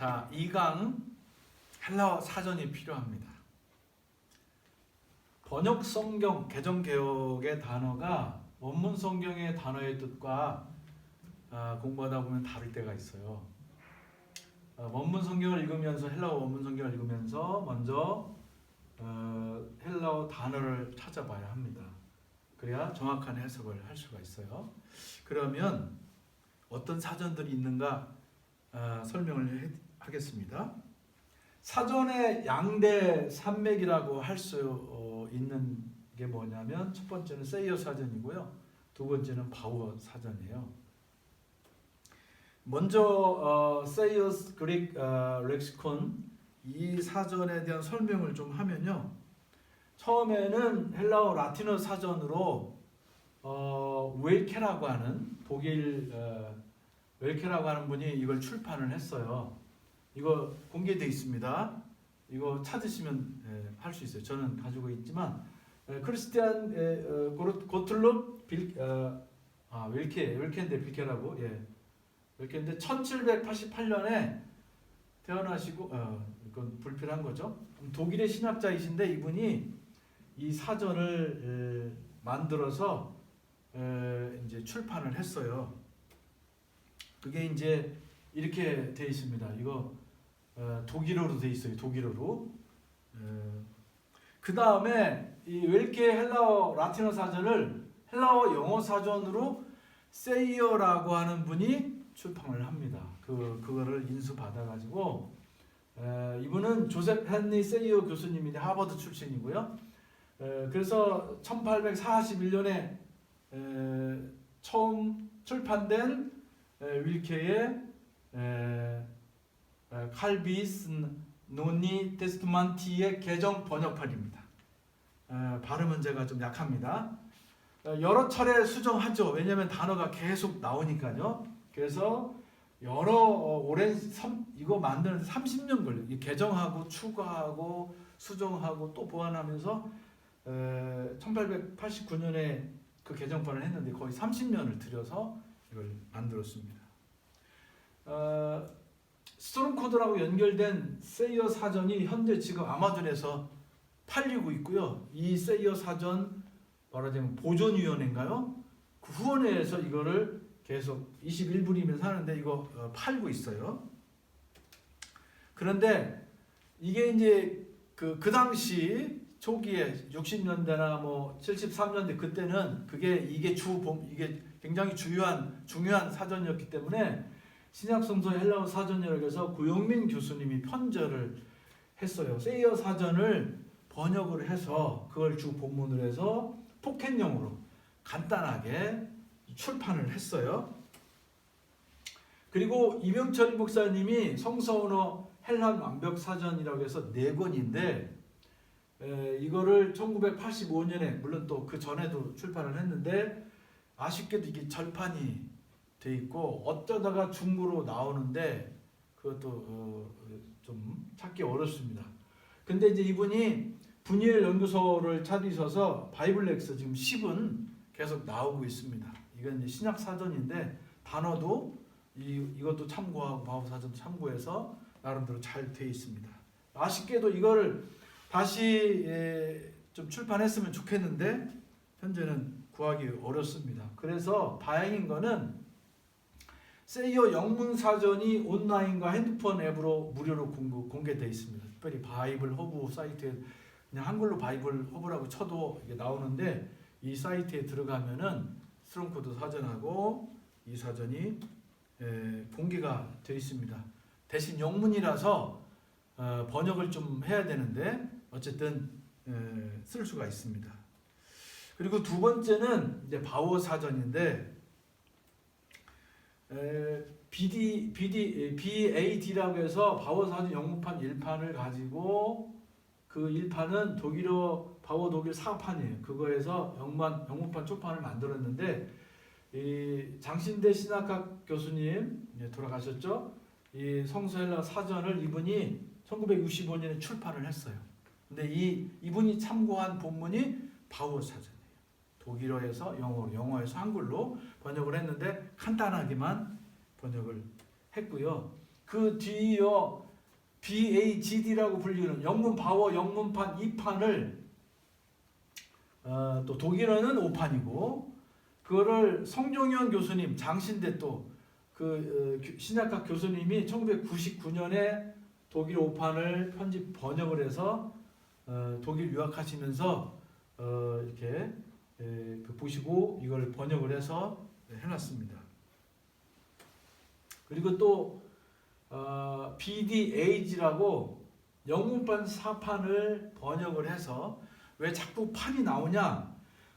자, 2강 헬라어 사전이 필요합니다. 번역 성경 개정 개혁의 단어가 원문 성경의 단어의 뜻과 공부하다 보면 다를 때가 있어요. 원문 성경을 읽으면서 헬라어 원문 성경을 읽으면서 먼저 헬라어 단어를 찾아봐야 합니다. 그래야 정확한 해석을 할 수가 있어요. 그러면 어떤 사전들이 있는가 설명을 하겠습니다. 사전의 양대 산맥이라고 할 수 있는 게 뭐냐면 첫 번째는 세이어 사전이고요. 두 번째는 바우어 사전이에요. 먼저 세이어스 그릭 렉시콘 이 사전에 대한 설명을 좀 하면요. 처음에는 헬라어 라틴어 사전으로 웰케라고 하는 독일 웰케라고 하는 분이 이걸 출판을 했어요. 이거 공개되어 있습니다. 이거 찾으시면 할 수 있어요. 저는 가지고 있지만 크리스티안 고틀롭 웰케인데 빌케라고 웰케인데 1788년에 태어나시고 이건 불필요한 거죠. 독일의 신학자이신데 이분이 이 사전을 만들어서 이제 출판을 했어요. 그게 이제 이렇게 돼 있습니다. 이거 독일어로 돼 있어요. 독일어로. 그 다음에 이 웰케 헬라어 라틴어 사전을 헬라어 영어 사전으로 세이어라고 하는 분이 출판을 합니다. 그거를 인수 받아가지고 이분은 조셉 헨리 세이어 교수님인데 하버드 출신이고요. 그래서 1841년에 처음 출판된 윌케의 칼비스 노니 테스트만티의 개정 번역판입니다. 발음은 제가 좀 약합니다. 여러 차례 수정하죠. 왜냐하면 단어가 계속 나오니까요. 그래서 여러 오랜 이거 만드는 30년 걸려요. 개정하고 추가하고 수정하고 또 보완하면서 1889년에 그 개정판을 했는데 거의 30년을 들여서 이걸 만들었습니다. 스토롱코드라고 연결된 세이어 사전이 현재 지금 아마존에서 팔리고 있고요. 이 세이어 사전 말하자면 보존위원회인가요? 그 후원회에서 이거를 계속 21불이면 사는데 이거 팔고 있어요. 그런데 이게 이제 그 당시 초기에 60년대나 뭐 73년대 그때는 이게 굉장히 중요한 사전이었기 때문에 신약성서 헬라어 사전이라고 해서 구용민 교수님이 편절을 했어요. 세이어 사전을 번역을 해서 그걸 주 본문으로 해서 포켓용으로 간단하게 출판을 했어요. 그리고 이병철 목사님이 성서언어 헬란 완벽 사전이라고 해서 4권인데 이거를 1985년에 물론 또 그 전에도 출판을 했는데 아쉽게도 이게 절판이 돼 있고 어쩌다가 중고로 나오는데 그것도 좀 찾기 어렵습니다. 근데 이제 이분이 분이엘 연구소를 차리셔서 바이블렉스 지금 10은 계속 나오고 있습니다. 이건 이제 신약 사전인데 단어도 이것도 참고하고 바울 사전도 참고해서 나름대로 잘 돼 있습니다. 아쉽게도 이거를 다시 좀 출판했으면 좋겠는데 현재는 구하기 어렵습니다. 그래서 다행인 거는 세이어 영문 사전이 온라인과 핸드폰 앱으로 무료로 공개되어 있습니다. 특별히 바이블 허브 사이트에 그냥 한글로 바이블 허브라고 쳐도 이게 나오는데 이 사이트에 들어가면은 스트롱코드 사전하고 이 사전이 공개가 되어 있습니다. 대신 영문이라서 번역을 좀 해야 되는데 어쨌든 쓸 수가 있습니다. 그리고 두 번째는 이제 바우어 사전인데 BAD라고 해서 바우어 사전 영문판 1판을 가지고 그 1판은 바우어 독일 4판이에요. 그거에서 영문판 초판을 만들었는데 이 장신대 신학학 교수님 돌아가셨죠? 이 성서헬라 사전을 이분이 1965년에 출판을 했어요. 근데 이분이 참고한 본문이 바우어 사전이에요. 독일어에서 영어로, 영어에서 한글로 번역을 했는데 간단하게만 번역을 했고요. 그 뒤이어 BAGD라고 불리는 영문 바워 영문판 2판을 또 독일어는 5판이고 그거를 성종현 교수님 장신대 또 그 신약학 교수님이 1999년에 독일 5판을 편집 번역을 해서 독일 유학하시면서 이렇게 그 보시고 이걸 번역을 해서 해놨습니다. 그리고 또 BDAG라고 영문판 4판을 번역을 해서 왜 자꾸 판이 나오냐?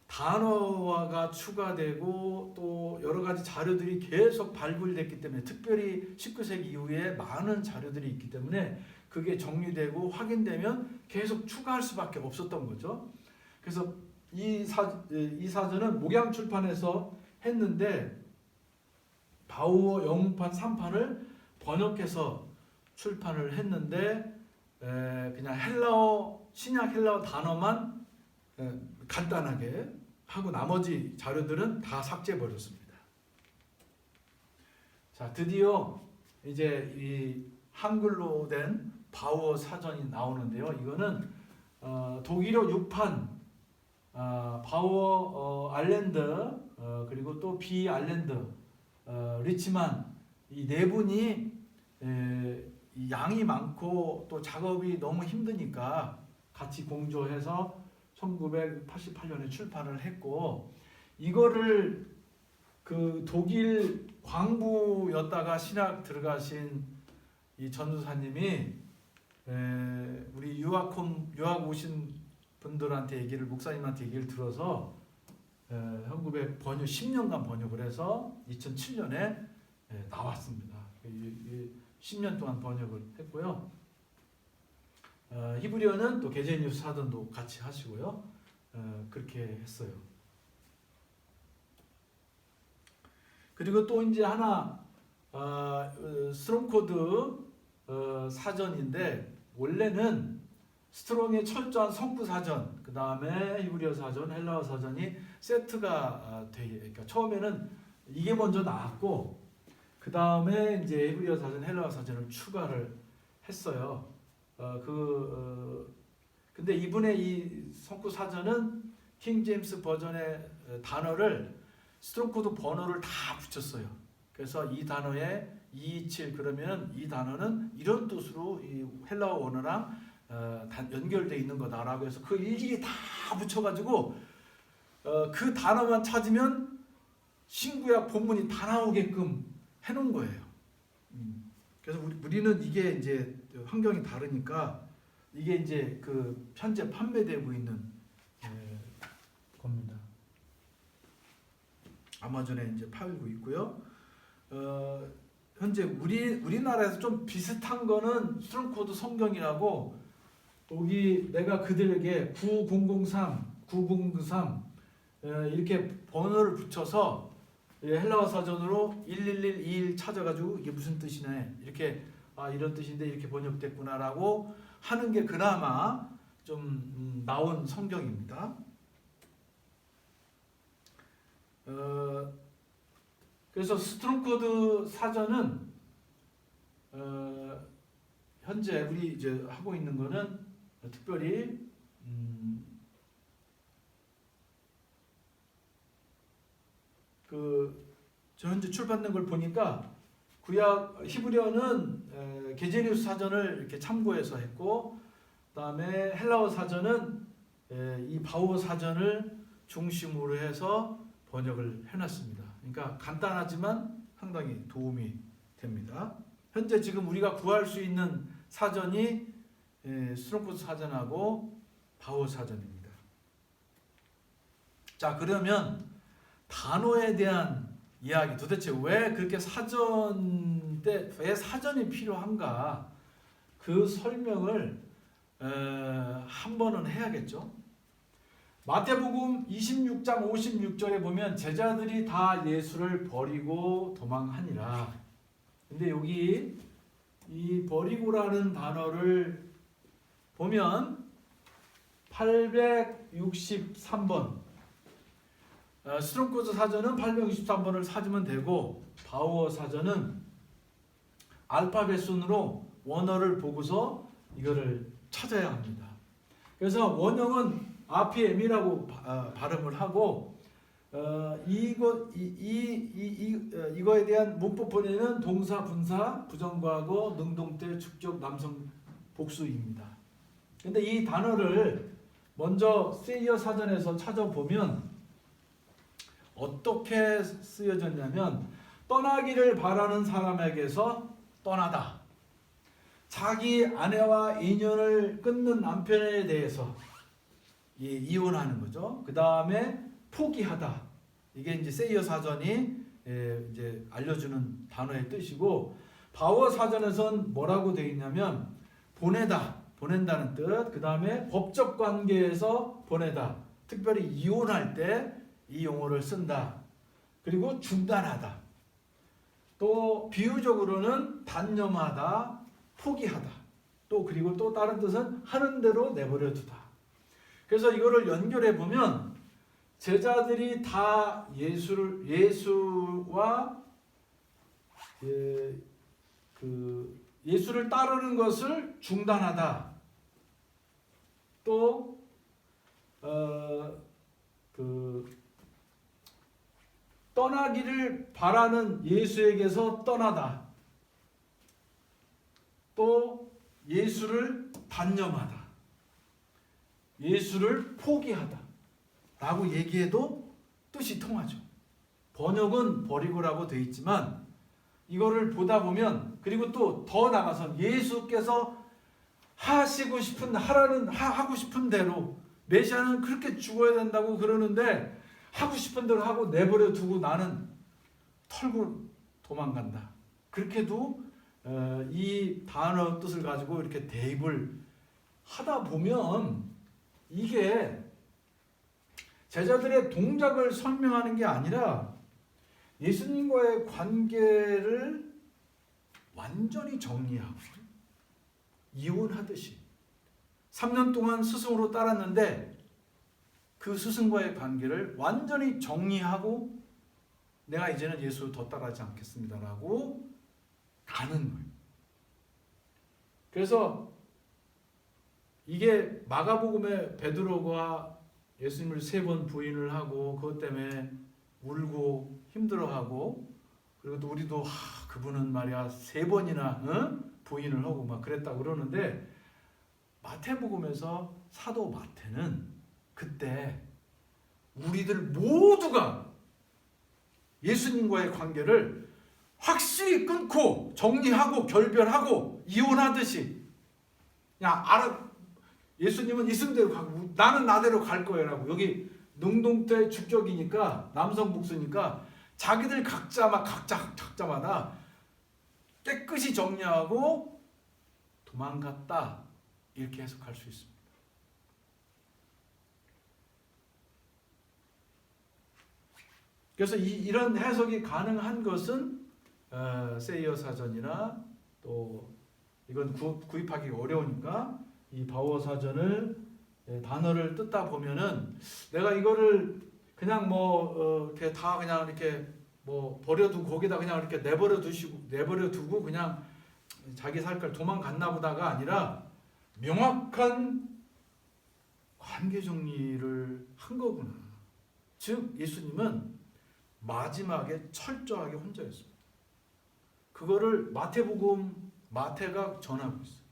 단어가 추가되고 또 여러 가지 자료들이 계속 발굴됐기 때문에 특별히 19세기 이후에 많은 자료들이 있기 때문에 그게 정리되고 확인되면 계속 추가할 수밖에 없었던 거죠. 그래서 이 사전은 목양출판에서 했는데 바우어 영문판 3판을 번역해서 출판을 했는데 그냥 헬라어 신약 헬라어 단어만 간단하게 하고 나머지 자료들은 다 삭제해 버렸습니다. 자, 드디어 이제 이 한글로 된 바우어 사전이 나오는데요. 이거는 독일어 6판 바우어 알렌드 그리고 또 비 알렌드 리치만 이 네 분이 양이 많고 또 작업이 너무 힘드니까 같이 공조해서 1988년에 출판을 했고 이거를 그 독일 광부였다가 신학 들어가신 이 전도사님이 우리 유학 오신 분들한테 얘기를 목사님한테 얘기를 들어서 10년간 번역을 해서 2007년에 나왔습니다. 10년 동안 번역을 했고요. 히브리어는 또 게제니우스 사전도 같이 하시고요. 그렇게 했어요. 그리고 또 이제 하나 스트롱코드 사전인데 원래는 스트롱의 철저한 성구 사전, 그 다음에 히브리어 사전, 헬라어 사전이 세트가 그러니까 처음에는 이게 먼저 나왔고 그 다음에 이제 히브리어 사전, 헬라어 사전을 추가를 했어요. 근데 이분의 이 성구 사전은 킹 제임스 버전의 단어를 스트롱코드 번호를 다 붙였어요. 그래서 이 단어에 227 그러면 이 단어는 이런 뜻으로 이 헬라어 원어랑 연결되어 있는 거다라고 해서 그 일일이 다 붙여가지고 그 단어만 찾으면 신구약 본문이 다 나오게끔 해놓은 거예요. 그래서 우리는 이게 이제 환경이 다르니까 이게 이제 그 현재 판매되고 있는 겁니다. 아마존에 이제 팔고 있고요. 현재 우리나라에서 좀 비슷한 거는 스트롱코드 성경이라고 여기 내가 그들에게 9003, 9093 이렇게 번호를 붙여서 헬라어 사전으로 11121 찾아가지고 이게 무슨 뜻이네 이렇게 이런 뜻인데 이렇게 번역됐구나라고 하는 게 그나마 좀 나온 성경입니다. 그래서 스트롱코드 사전은 현재 우리 이제 하고 있는 거는 특별히 저 현재 출판된 걸 보니까 구약 히브리어는 게제니우스 사전을 이렇게 참고해서 했고, 그다음에 헬라어 사전은 이 바오 사전을 중심으로 해서 번역을 해놨습니다. 그러니까 간단하지만 상당히 도움이 됩니다. 현재 지금 우리가 구할 수 있는 사전이 스트롱코드 사전하고 바오 사전입니다. 자, 그러면 단어에 대한 이야기, 도대체 왜 그렇게 왜 사전이 필요한가, 그 설명을 한 번은 해야겠죠. 마태복음 26장 56절에 보면 제자들이 다 예수를 버리고 도망하니라. 근데 여기 이 버리고라는 단어를 보면 863번 스트롱코드 사전은 863번을 찾으면 되고 바우어 사전은 알파벳 순으로 원어를 보고서 이거를 찾아야 합니다. 그래서 원형은 RPM이라고 발음을 하고 이거에 대한 문법본에는 동사, 분사, 부정과거, 능동태, 축적, 남성 복수입니다. 근데 이 단어를 먼저 세이어 사전에서 찾아보면 어떻게 쓰여졌냐면 떠나기를 바라는 사람에게서 떠나다. 자기 아내와 인연을 끊는 남편에 대해서 이혼하는 거죠. 그 다음에 포기하다. 이게 이제 세이어 사전이 이제 알려주는 단어의 뜻이고, 바워 사전에선 뭐라고 되어 있냐면 보내다, 보낸다는 뜻. 그 다음에 법적 관계에서 보내다. 특별히 이혼할 때 이 용어를 쓴다. 그리고 중단하다. 또 비유적으로는 단념하다, 포기하다. 또 그리고 또 다른 뜻은 하는 대로 내버려 두다. 그래서 이거를 연결해 보면 제자들이 다 예수와 예수를 따르는 것을 중단하다. 또 떠나기를 바라는 예수에게서 떠나다. 또 예수를 단념하다. 예수를 포기하다. 라고 얘기해도 뜻이 통하죠. 번역은 버리고라고 되어 있지만 이거를 보다 보면, 그리고 또 더 나가서 예수께서 하고 싶은 대로, 메시아는 그렇게 죽어야 된다고 그러는데 하고 싶은 대로 하고 내버려 두고 나는 털고 도망간다. 그렇게도 이 단어 뜻을 가지고 이렇게 대입을 하다 보면 이게 제자들의 동작을 설명하는 게 아니라 예수님과의 관계를 완전히 정리하고 이혼하듯이 3년 동안 스승으로 따랐는데 그 스승과의 관계를 완전히 정리하고 내가 이제는 예수 더 따라하지 않겠습니다라고 가는 거예요. 그래서 이게 마가복음에 베드로가 예수님을 3번 부인을 하고 그것 때문에 울고 힘들어하고, 그리고 또 우리도 그분은 말이야 3번이나 부인을 하고 막 그랬다고 그러는데, 마태복음에서 사도 마태는 그때 우리들 모두가 예수님과의 관계를 확실히 끊고 정리하고 결별하고 이혼하듯이 그냥 예수님은 있음대로 가고 나는 나대로 갈 거야라고. 여기 능동태 축적이니까 남성 복수니까 자기들 각자마다 깨끗이 정리하고 도망갔다, 이렇게 해석할 수 있습니다. 그래서 이런 해석이 가능한 것은 세이어 사전이나 또 이건 구입하기 어려우니까 이 바워 사전을 단어를 뜯다 보면은 내가 이거를 그냥 이렇게 다 그냥 이렇게 버려두고 거기다 그냥 이렇게 내버려 두고 그냥 자기 살길 도망갔나 보다가 아니라 명확한 관계 정리를 한 거구나. 즉 예수님은 마지막에 철저하게 혼자였습니다. 그거를 마태가 전하고 있어요.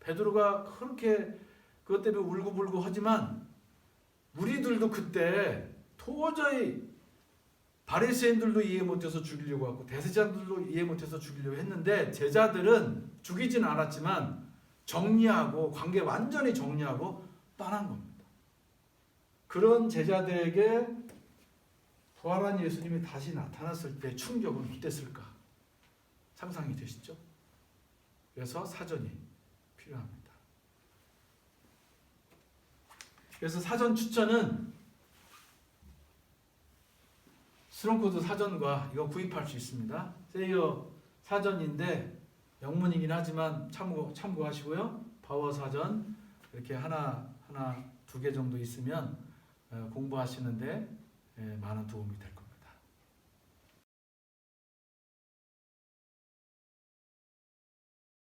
베드로가 그렇게 그것 때문에 울고불고 하지만 우리들도 그때 도저히 바리새인들도 이해 못해서 죽이려고 하고 대제사장들도 이해 못해서 죽이려고 했는데 제자들은 죽이진 않았지만 정리하고 관계 완전히 정리하고 떠난 겁니다. 그런 제자들에게 부활한 예수님이 다시 나타났을 때 충격은 어땠을까? 상상이 되시죠? 그래서 사전이 필요합니다. 그래서 사전 추천은 스롱코드 사전과 이거 구입할 수 있습니다. 세이어 사전인데 영문이긴 하지만 참고하시고요. 바워 사전 이렇게 하나 2개 정도 있으면 공부하시는데 많은 도움이 될 겁니다.